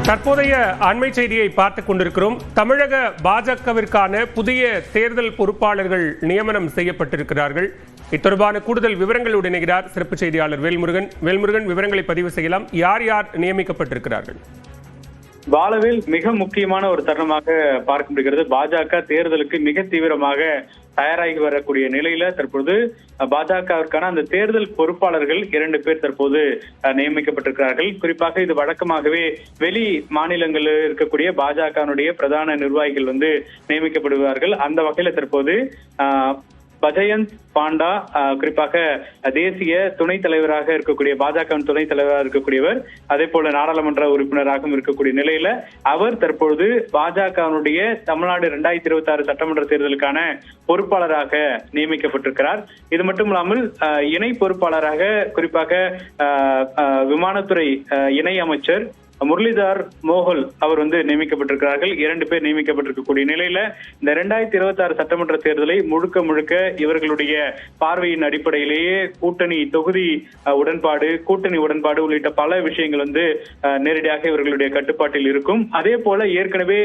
தற்போதைய அண்மை செய்தியை பார்த்துக் கொண்டிருக்கிறோம். தமிழக பாஜகவிற்கான புதிய தேர்தல் பொறுப்பாளர்கள் நியமனம் செய்யப்பட்டிருக்கிறார்கள். இத்தொடர்பான கூடுதல் விவரங்களோடு இணைகிறார் சிறப்பு செய்தியாளர் வேல்முருகன். வேல்முருகன், விவரங்களை பதிவு செய்யலாம். யார் யார் நியமிக்கப்பட்டிருக்கிறார்கள்? பாலவேல், மிக முக்கியமான ஒரு தருணமாக பார்க்க முடிகிறது. பாஜக தேர்தலுக்கு மிக தீவிரமாக தயாராகி வரக்கூடிய நிலையில தற்போது பாஜகவிற்கான அந்த தேர்தல் பொறுப்பாளர்கள் 2 பேர் தற்போது நியமிக்கப்பட்டிருக்கிறார்கள். குறிப்பாக இது வழக்கமாகவே வெளி மாநிலங்களில் இருக்கக்கூடிய பாஜகனுடைய பிரதான நிர்வாகிகள் நியமிக்கப்படுவார்கள். அந்த வகையில தற்போது பஜயந்த் பாண்டா குறிப்பாக தேசிய துணைத் தலைவராக இருக்கக்கூடிய பாஜகவின் துணைத் தலைவராக இருக்கக்கூடியவர், அதே போல நாடாளுமன்ற உறுப்பினராகவும் இருக்கக்கூடிய நிலையில அவர் தற்பொழுது பாஜகவினுடைய தமிழ்நாடு 2026 சட்டமன்ற தேர்தலுக்கான பொறுப்பாளராக நியமிக்கப்பட்டிருக்கிறார். இது மட்டும் இல்லாமல் இணை பொறுப்பாளராக குறிப்பாக விமானத்துறை இணை அமைச்சர் முரளிதர் மோகல் அவர் நியமிக்கப்பட்டிருக்கிறார்கள். 2 பேர் நியமிக்கப்பட்டிருக்கக்கூடிய நிலையில இந்த 2026 சட்டமன்ற தேர்தலை முழுக்க இவர்களுடைய பார்வையின் அடிப்படையிலேயே கூட்டணி உடன்பாடு உள்ளிட்ட பல விஷயங்கள் நேரடியாக இவர்களுடைய கட்டுப்பாட்டில் இருக்கும். அதே போல ஏற்கனவே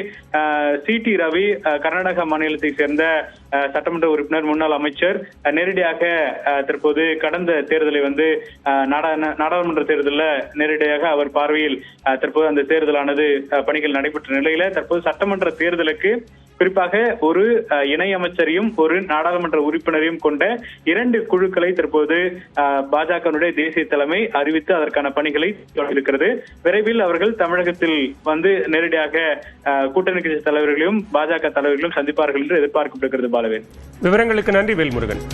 சி.டி. ரவி கர்நாடக மாநிலத்தை சேர்ந்த சட்டமன்ற உறுப்பினர், முன்னாள் அமைச்சர், நேரடியாக தற்போது கடந்த தேர்தலை நாடாளுமன்ற தேர்தலில் நேரடியாக அவர் பார்வையில் தற்போது அந்த தேர்தலானது பணிகள் நடைபெற்ற நிலையில தற்போது சட்டமன்ற தேர்தலுக்கு குறிப்பாக ஒரு இணை அமைச்சரையும் ஒரு நாடாளுமன்ற உறுப்பினரையும் கொண்ட 2 குழுக்களை தற்போது பாஜகவுடைய தேசிய தலைமை அறிவித்து அதற்கான பணிகளை தொடங்கியிருக்கிறது. விரைவில் அவர்கள் தமிழகத்தில் நேரடியாக கூட்டணி கட்சி தலைவர்களையும் பாஜக தலைவர்களையும் சந்திப்பார்கள் என்று எதிர்பார்க்கப்படுகிறது. பாலவேல், விவரங்களுக்கு நன்றி வேல்முருகன்.